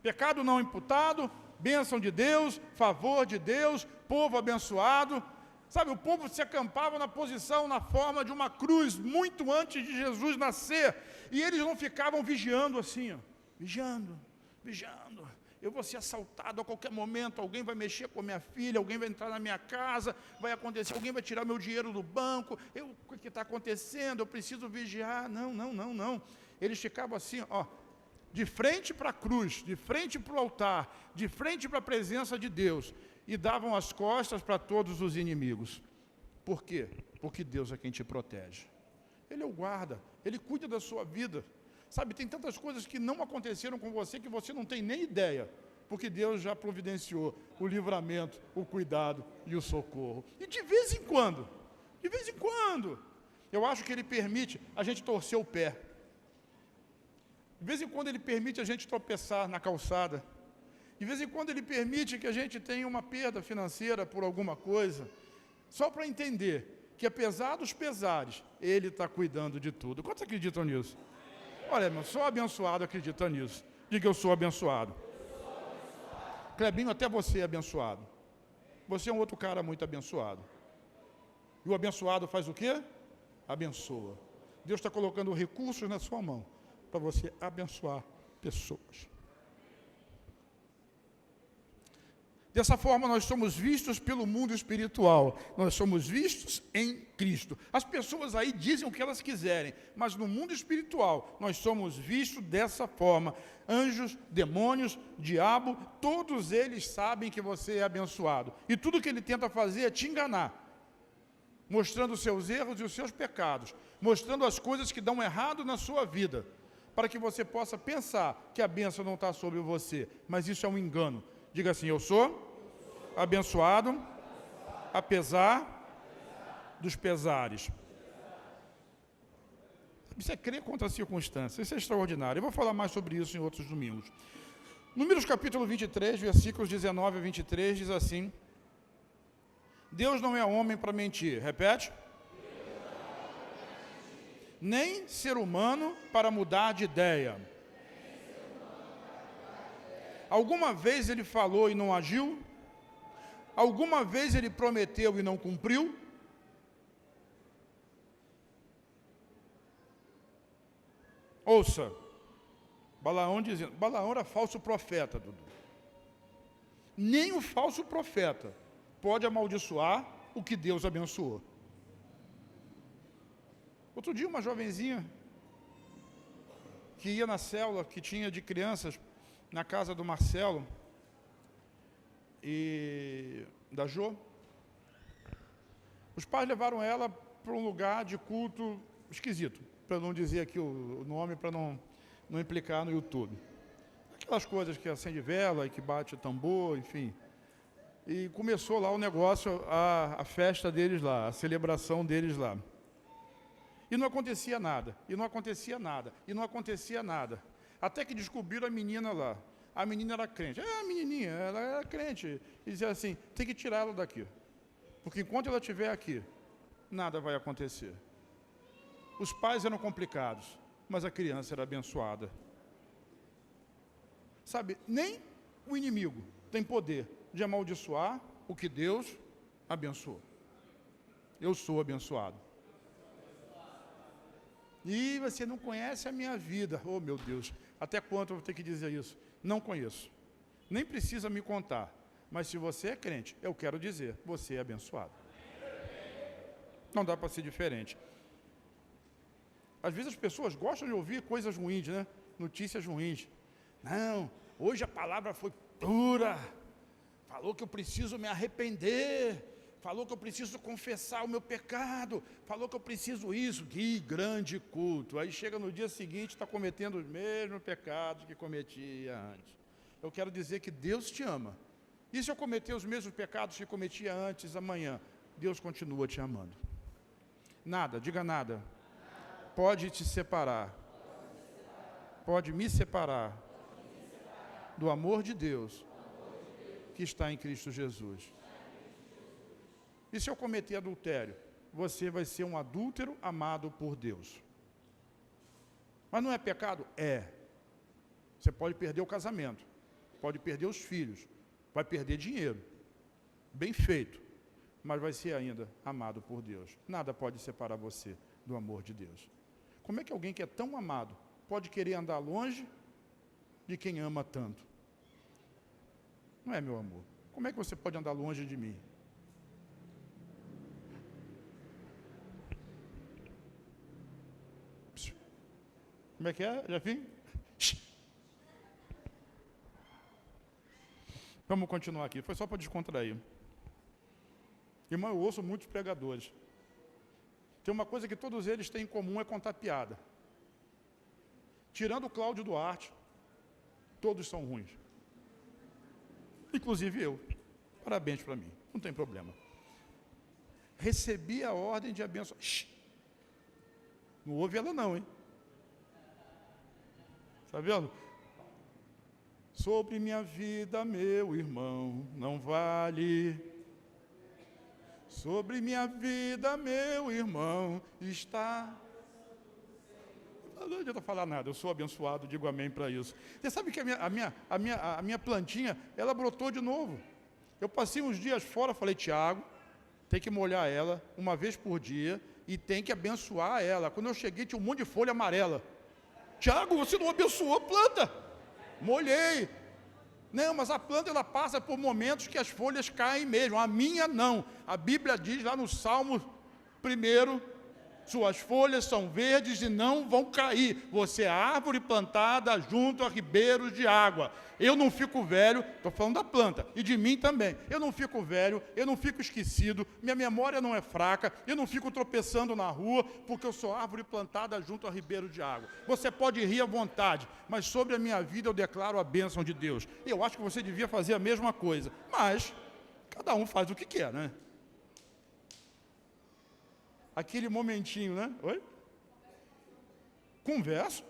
pecado não imputado, bênção de Deus, favor de Deus, povo abençoado. Sabe, o povo se acampava na posição, na forma de uma cruz, muito antes de Jesus nascer. E eles não ficavam vigiando assim, ó, vigiando. Eu vou ser assaltado a qualquer momento, alguém vai mexer com a minha filha, alguém vai entrar na minha casa, vai acontecer, alguém vai tirar meu dinheiro do banco. O que está acontecendo? Eu preciso vigiar. Não. Eles ficavam assim, ó, de frente para a cruz, de frente para o altar, de frente para a presença de Deus, e davam as costas para todos os inimigos. Por quê? Porque Deus é quem te protege. Ele é o guarda, Ele cuida da sua vida. Sabe, tem tantas coisas que não aconteceram com você que você não tem nem ideia, porque Deus já providenciou o livramento, o cuidado e o socorro. E de vez em quando, eu acho que Ele permite a gente torcer o pé. De vez em quando Ele permite a gente tropeçar na calçada. De vez em quando Ele permite que a gente tenha uma perda financeira por alguma coisa, só para entender que, apesar dos pesares, Ele está cuidando de tudo. Quantos acreditam nisso? Olha, irmão, só abençoado acredita nisso. Diga, eu sou abençoado. Clebinho, até você é abençoado. Você é um outro cara muito abençoado. E o abençoado faz o quê? Abençoa. Deus está colocando recursos na sua mão para você abençoar pessoas. Dessa forma, nós somos vistos pelo mundo espiritual, nós somos vistos em Cristo. As pessoas aí dizem o que elas quiserem, mas no mundo espiritual, nós somos vistos dessa forma. Anjos, demônios, diabo, todos eles sabem que você é abençoado. E tudo que ele tenta fazer é te enganar, mostrando os seus erros e os seus pecados, mostrando as coisas que dão errado na sua vida, para que você possa pensar que a bênção não está sobre você, mas isso é um engano. Diga assim, eu sou abençoado, apesar dos pesares. Isso é crer contra as circunstâncias, isso é extraordinário. Eu vou falar mais sobre isso em outros domingos. Números capítulo 23, versículos 19 a 23, diz assim: Deus não é homem para mentir, repete. Nem ser humano para mudar de ideia. Alguma vez ele falou e não agiu? Alguma vez ele prometeu e não cumpriu? Ouça, Balaão dizendo, Balaão era falso profeta, Dudu. Nem o falso profeta pode amaldiçoar o que Deus abençoou. Outro dia, uma jovenzinha que ia na célula, que tinha de crianças, na casa do Marcelo e da Jo, os pais levaram ela para um lugar de culto esquisito, para não dizer aqui o nome, para não implicar no YouTube. Aquelas coisas que acende vela e que bate tambor, enfim. E começou lá o negócio, a festa deles lá, a celebração deles lá. E não acontecia nada, e não acontecia nada, e não acontecia nada. Até que descobriram a menina lá. A menina era crente. A menininha, ela era crente. E dizia assim, tem que tirar ela daqui. Porque enquanto ela estiver aqui, nada vai acontecer. Os pais eram complicados, mas a criança era abençoada. Sabe, nem o inimigo tem poder de amaldiçoar o que Deus abençoou. Eu sou abençoado. E você não conhece a minha vida. Oh, meu Deus, até quanto eu vou ter que dizer isso? Não conheço. Nem precisa me contar. Mas se você é crente, eu quero dizer, você é abençoado. Não dá para ser diferente. Às vezes as pessoas gostam de ouvir coisas ruins, né? Notícias ruins. Não, hoje a palavra foi dura. Falou que eu preciso me arrepender. Falou que eu preciso confessar o meu pecado. Falou que eu preciso isso. Que grande culto. Aí chega no dia seguinte, está cometendo os mesmos pecados que cometia antes. Eu quero dizer que Deus te ama. E se eu cometer os mesmos pecados que cometia antes, amanhã, Deus continua te amando. Nada, diga nada. Pode te separar. Pode me separar do amor de Deus que está em Cristo Jesus. E se eu cometer adultério? Você vai ser um adúltero amado por Deus. Mas não é pecado? É. Você pode perder o casamento, pode perder os filhos, vai perder dinheiro. Bem feito. Mas vai ser ainda amado por Deus. Nada pode separar você do amor de Deus. Como é que alguém que é tão amado pode querer andar longe de quem ama tanto? Não é, meu amor? Como é que você pode andar longe de mim? Como é que é? Já vim? Vamos continuar aqui. Foi só para descontrair. Irmão, eu ouço muitos pregadores. Tem uma coisa que todos eles têm em comum, é contar piada. Tirando o Cláudio Duarte, todos são ruins. Inclusive eu. Parabéns para mim, não tem problema. Recebi a ordem de abençoar. Não ouve ela não, hein? Está vendo? Sobre minha vida, meu irmão, não vale. Sobre minha vida, meu irmão, está... Não adianta falar nada, eu sou abençoado, digo amém para isso. Você sabe que a minha plantinha, ela brotou de novo. Eu passei uns dias fora, falei, Tiago, tem que molhar ela uma vez por dia e tem que abençoar ela. Quando eu cheguei, tinha um monte de folha amarela. Tiago, você não abençoou a planta? Molhei. Não, mas a planta ela passa por momentos que as folhas caem mesmo. A minha não. A Bíblia diz lá no Salmo 1, suas folhas são verdes e não vão cair. Você é árvore plantada junto a ribeiros de água. Eu não fico velho, estou falando da planta, e de mim também. Eu não fico velho, eu não fico esquecido, minha memória não é fraca, eu não fico tropeçando na rua, porque eu sou árvore plantada junto a ribeiro de água. Você pode rir à vontade, mas sobre a minha vida eu declaro a bênção de Deus. Eu acho que você devia fazer a mesma coisa, mas cada um faz o que quer, né? Aquele momentinho, né? Oi? Converso.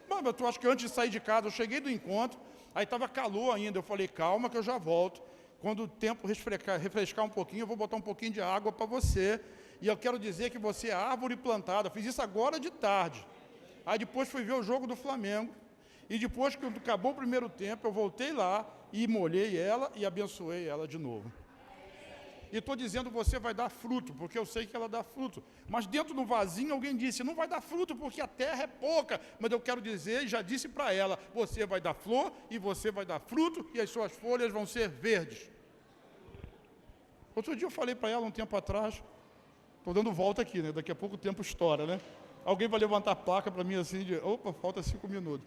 Mas tu acha que antes de sair de casa, eu cheguei do encontro, aí estava calor ainda, eu falei, calma que eu já volto. Quando o tempo refrescar um pouquinho, eu vou botar um pouquinho de água para você. E eu quero dizer que você é árvore plantada. Eu fiz isso agora de tarde. Aí depois fui ver o jogo do Flamengo. E depois que acabou o primeiro tempo, eu voltei lá e molhei ela e abençoei ela de novo. E estou dizendo, você vai dar fruto, porque eu sei que ela dá fruto. Mas dentro do vasinho alguém disse, não vai dar fruto porque a terra é pouca. Mas eu quero dizer, e já disse para ela, você vai dar flor e você vai dar fruto e as suas folhas vão ser verdes. Outro dia eu falei para ela, um tempo atrás, estou dando volta aqui, né? Daqui a pouco o tempo estoura, né? Alguém vai levantar a placa para mim assim, opa, falta 5 minutos.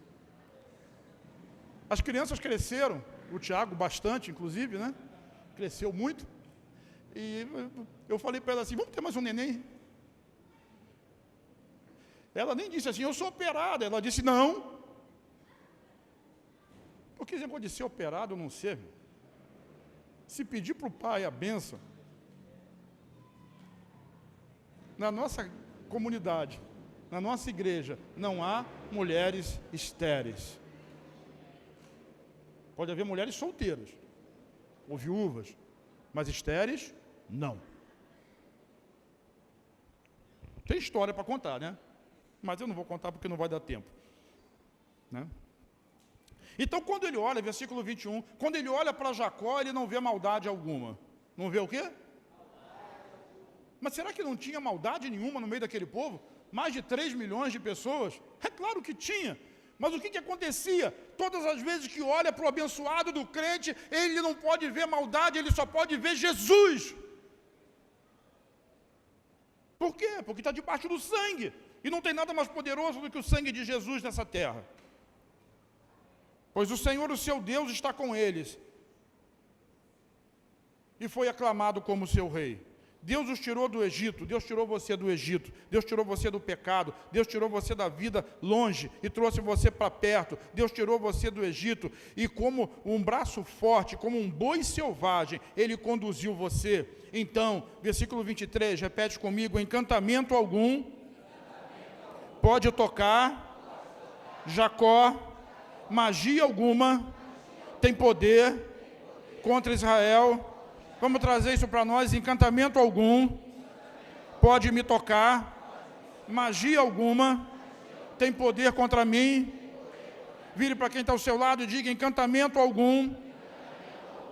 As crianças cresceram, o Tiago bastante, inclusive, né? Cresceu muito. E eu falei para ela assim, vamos ter mais um neném? Ela nem disse assim, eu sou operada. Ela disse, não. Porque esse negócio de ser operado ou não ser, se pedir para o pai a bênção, na nossa comunidade, na nossa igreja, não há mulheres estéreis. Pode haver mulheres solteiras, ou viúvas, mas estéreis, não. Tem história para contar, né? Mas eu não vou contar porque não vai dar tempo, né? Então, quando ele olha, versículo 21, quando ele olha para Jacó, ele não vê maldade alguma. Não vê o quê? Mas será que não tinha maldade nenhuma no meio daquele povo? Mais de 3 milhões de pessoas? É claro que tinha. Mas o que acontecia? Todas as vezes que olha para o abençoado do crente, ele não pode ver maldade, ele só pode ver Jesus. Por quê? Porque está debaixo do sangue. E não tem nada mais poderoso do que o sangue de Jesus nessa terra. Pois o Senhor, o seu Deus, está com eles. E foi aclamado como seu rei. Deus os tirou do Egito, Deus tirou você do Egito, Deus tirou você do pecado, Deus tirou você da vida longe e trouxe você para perto, Deus tirou você do Egito e como um braço forte, como um boi selvagem, Ele conduziu você. Então, versículo 23, repete comigo, encantamento algum pode tocar Jacó, magia alguma tem poder contra Israel. Vamos trazer isso para nós, encantamento algum pode me tocar, magia alguma tem poder contra mim. Vire para quem está ao seu lado e diga, encantamento algum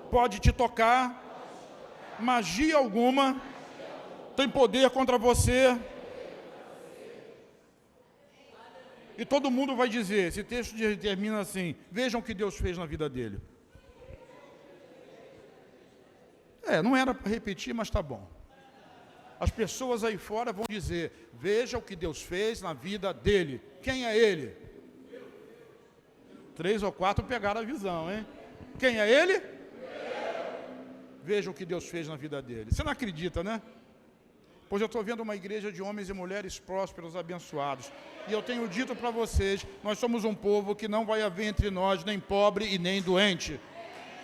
pode te tocar, magia alguma tem poder contra você. E todo mundo vai dizer, esse texto termina assim, vejam o que Deus fez na vida dele. Não era para repetir, mas está bom. As pessoas aí fora vão dizer, veja o que Deus fez na vida dele. Quem é ele? 3 ou 4 pegaram a visão, hein? Quem é ele? Veja o que Deus fez na vida dele. Você não acredita, né? Pois eu estou vendo uma igreja de homens e mulheres prósperos, abençoados. E eu tenho dito para vocês, nós somos um povo que não vai haver entre nós nem pobre e nem doente.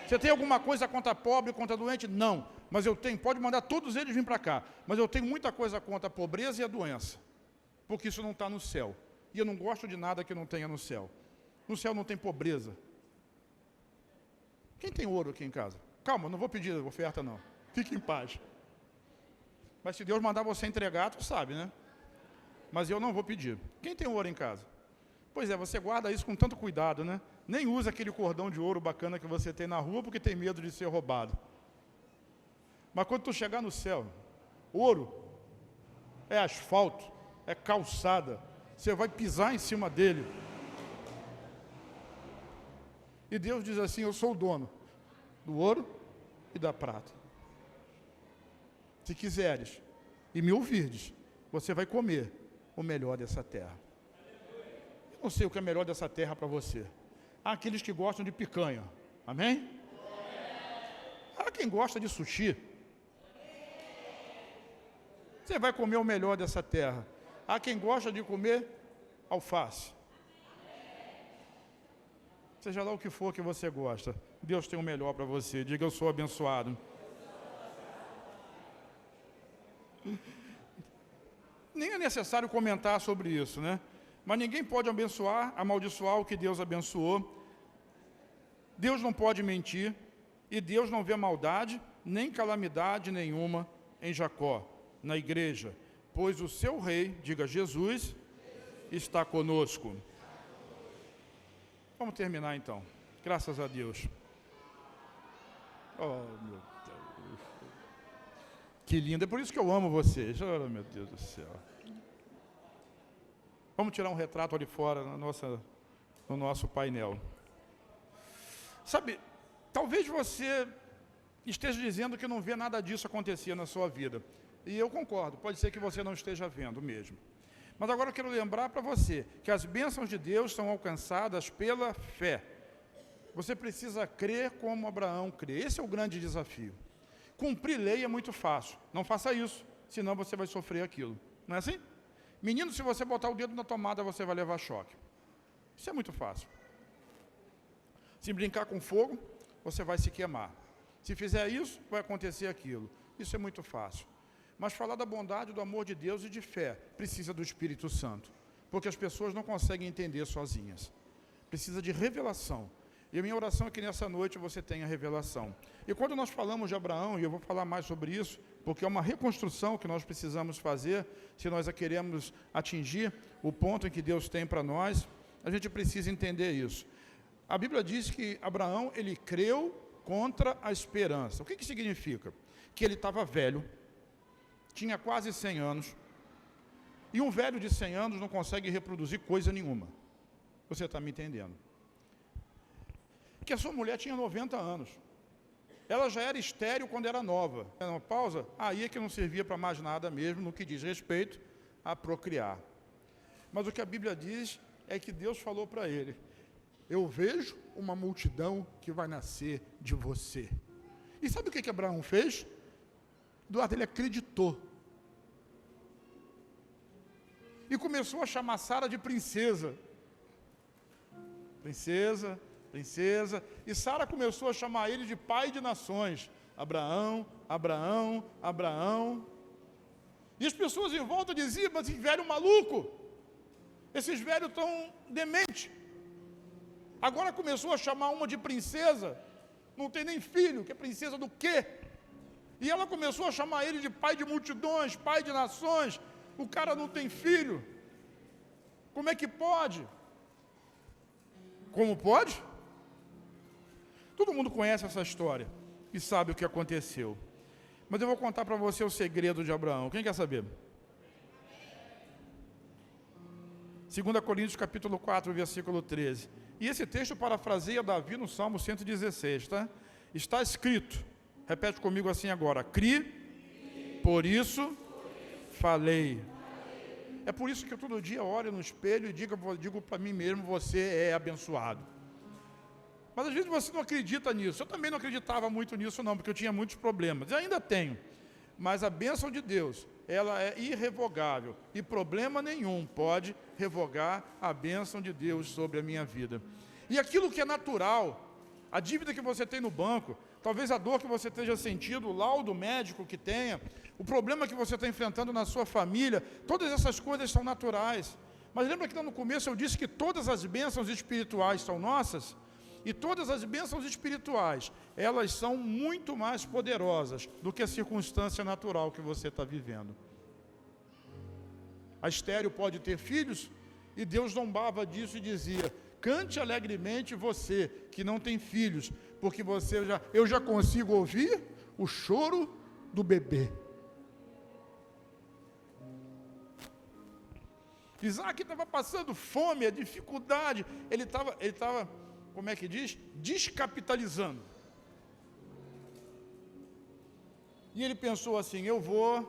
Você tem alguma coisa contra pobre, contra doente? Não. Mas eu tenho, pode mandar todos eles vir para cá. Mas eu tenho muita coisa contra a pobreza e a doença. Porque isso não está no céu. E eu não gosto de nada que não tenha no céu. No céu não tem pobreza. Quem tem ouro aqui em casa? Calma, não vou pedir oferta não. Fique em paz. Mas se Deus mandar você entregar, tu sabe, né? Mas eu não vou pedir. Quem tem ouro em casa? Pois é, você guarda isso com tanto cuidado, né? Nem usa aquele cordão de ouro bacana que você tem na rua porque tem medo de ser roubado. Mas quando tu chegar no céu, ouro é asfalto, é calçada. Você vai pisar em cima dele. E Deus diz assim, eu sou o dono do ouro e da prata. Se quiseres e me ouvirdes, você vai comer o melhor dessa terra. Eu não sei o que é melhor dessa terra para você. Há aqueles que gostam de picanha. Amém? Há quem gosta de sushi. Você vai comer o melhor dessa terra. Há quem gosta de comer alface. Seja lá o que for que você gosta, Deus tem o melhor para você. Diga, eu sou abençoado. Nem é necessário comentar sobre isso, né? Mas ninguém pode amaldiçoar o que Deus abençoou. Deus não pode mentir. E Deus não vê maldade, nem calamidade nenhuma em Jacó, na igreja. Pois o seu rei, diga Jesus, está conosco. Vamos terminar então. Graças a Deus. Oh, meu Deus. Que lindo. É por isso que eu amo vocês. Oh, meu Deus do céu. Vamos tirar um retrato ali fora no nosso painel. Sabe, talvez você esteja dizendo que não vê nada disso acontecer na sua vida. E eu concordo, pode ser que você não esteja vendo mesmo. Mas agora eu quero lembrar para você que as bênçãos de Deus são alcançadas pela fé. Você precisa crer como Abraão crê. Esse é o grande desafio. Cumprir lei é muito fácil. Não faça isso, senão você vai sofrer aquilo. Não é assim? Menino, se você botar o dedo na tomada, você vai levar choque. Isso é muito fácil. Se brincar com fogo, você vai se queimar. Se fizer isso, vai acontecer aquilo. Isso é muito fácil. Mas falar da bondade, do amor de Deus e de fé, precisa do Espírito Santo. Porque as pessoas não conseguem entender sozinhas. Precisa de revelação. E a minha oração é que nessa noite você tenha revelação. E quando nós falamos de Abraão, e eu vou falar mais sobre isso, porque é uma reconstrução que nós precisamos fazer, se nós a queremos atingir o ponto em que Deus tem para nós, a gente precisa entender isso. A Bíblia diz que Abraão, ele creu contra a esperança. O que significa? Que ele estava velho, tinha quase 100 anos, e um velho de 100 anos não consegue reproduzir coisa nenhuma. Você está me entendendo? Que a sua mulher tinha 90 anos. Ela já era estéril quando era nova. Uma pausa, aí é que não servia para mais nada mesmo, no que diz respeito a procriar. Mas o que a Bíblia diz é que Deus falou para ele: eu vejo uma multidão que vai nascer de você. E sabe o que Abraão fez? Eduardo, ele acreditou. E começou a chamar Sara de princesa. Princesa, princesa. E Sara começou a chamar ele de pai de nações. Abraão, Abraão, Abraão. E as pessoas em volta diziam: mas esse velho maluco, esses velhos estão dementes. Agora começou a chamar uma de princesa, não tem nem filho, que é princesa do quê? E ela começou a chamar ele de pai de multidões, pai de nações. O cara não tem filho. Como é que pode? Como pode? Todo mundo conhece essa história e sabe o que aconteceu. Mas eu vou contar para você o segredo de Abraão. Quem quer saber? 2 Coríntios capítulo 4, versículo 13. E esse texto parafraseia Davi no Salmo 116, tá? Está escrito, repete comigo assim agora: criei, por isso falei. É por isso que eu todo dia olho no espelho e digo para mim mesmo: você é abençoado. Mas às vezes você não acredita nisso. Eu também não acreditava muito nisso não, porque eu tinha muitos problemas. E ainda tenho. Mas a bênção de Deus, ela é irrevogável. E problema nenhum pode revogar a bênção de Deus sobre a minha vida. E aquilo que é natural, a dívida que você tem no banco, talvez a dor que você esteja sentindo, o laudo médico que tenha, o problema que você está enfrentando na sua família, todas essas coisas são naturais. Mas lembra que lá no começo eu disse que todas as bênçãos espirituais são nossas? E todas as bênçãos espirituais, elas são muito mais poderosas do que a circunstância natural que você está vivendo. A estéril pode ter filhos, e Deus zombava disso e dizia: cante alegremente você que não tem filhos, porque eu já consigo ouvir o choro do bebê. Isaac estava passando fome, a dificuldade, ele estava, como é que diz? Descapitalizando. E ele pensou assim: eu vou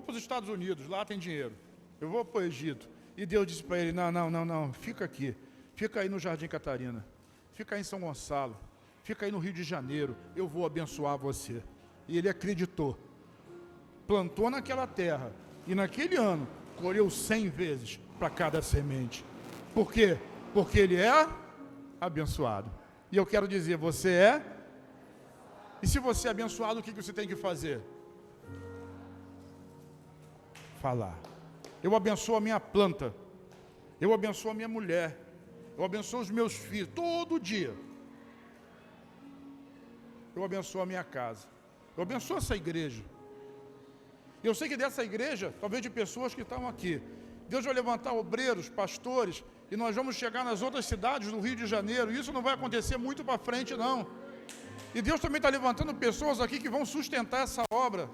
para os Estados Unidos, lá tem dinheiro. Eu vou para o Egito. E Deus disse para ele: não, fica aqui. Fica aí no Jardim Catarina. Fica aí em São Gonçalo. Fica aí no Rio de Janeiro. Eu vou abençoar você. E ele acreditou. Plantou naquela terra. E naquele ano, colheu 100 vezes para cada semente. Por quê? Porque ele é abençoado. E eu quero dizer, você é. E se você é abençoado, o que você tem que fazer? Falar. Eu abençoo a minha planta. Eu abençoo a minha mulher. Eu abençoo os meus filhos. Todo dia. Eu abençoo a minha casa. Eu abençoo essa igreja. Eu sei que dessa igreja, talvez de pessoas que estão aqui, Deus vai levantar obreiros, pastores, e nós vamos chegar nas outras cidades do Rio de Janeiro. Isso não vai acontecer muito para frente, não. E Deus também está levantando pessoas aqui que vão sustentar essa obra.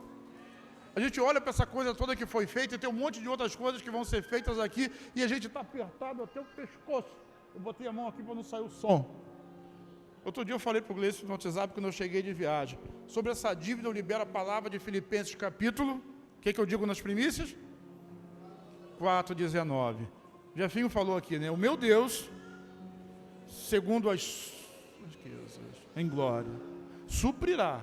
A gente olha para essa coisa toda que foi feita e tem um monte de outras coisas que vão ser feitas aqui e a gente está apertado até o pescoço. Eu botei a mão aqui para não sair o som. Outro dia eu falei para o Gleice no WhatsApp quando eu cheguei de viagem. Sobre essa dívida eu libero a palavra de Filipenses capítulo. O que eu digo nas primícias? 4:19. Jefinho falou aqui, né? O meu Deus, segundo as riquezas em glória, suprirá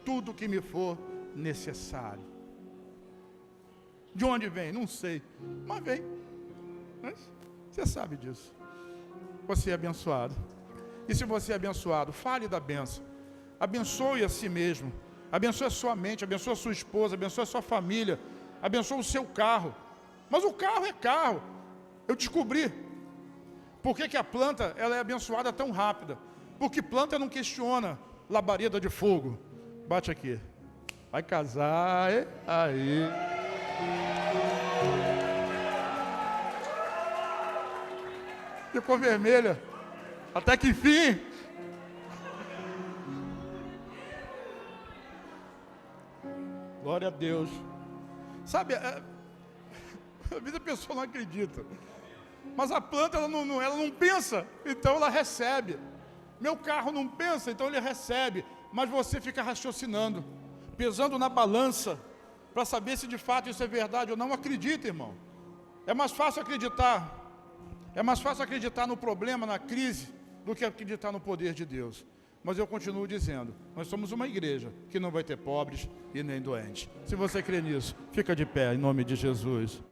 tudo que me for necessário. De onde vem? Não sei, mas vem. Mas você sabe disso. Você é abençoado. E se você é abençoado, fale da bênção. Abençoe a si mesmo. Abençoe a sua mente, abençoe a sua esposa, abençoe a sua família, abençoe o seu carro. Mas o carro é carro. Eu descobri por que a planta ela é abençoada tão rápida. Porque planta não questiona labareda de fogo. Bate aqui. Vai casar, hein? Aí. Ficou vermelha. Até que enfim. Glória a Deus. Sabe, às vezes a pessoa não acredita. Mas a planta, ela não pensa, então ela recebe. Meu carro não pensa, então ele recebe. Mas você fica raciocinando, pesando na balança, para saber se de fato isso é verdade ou não. Acredita, irmão. É mais fácil acreditar. É mais fácil acreditar no problema, na crise, do que acreditar no poder de Deus. Mas eu continuo dizendo, nós somos uma igreja que não vai ter pobres e nem doentes. Se você crê nisso, fica de pé em nome de Jesus.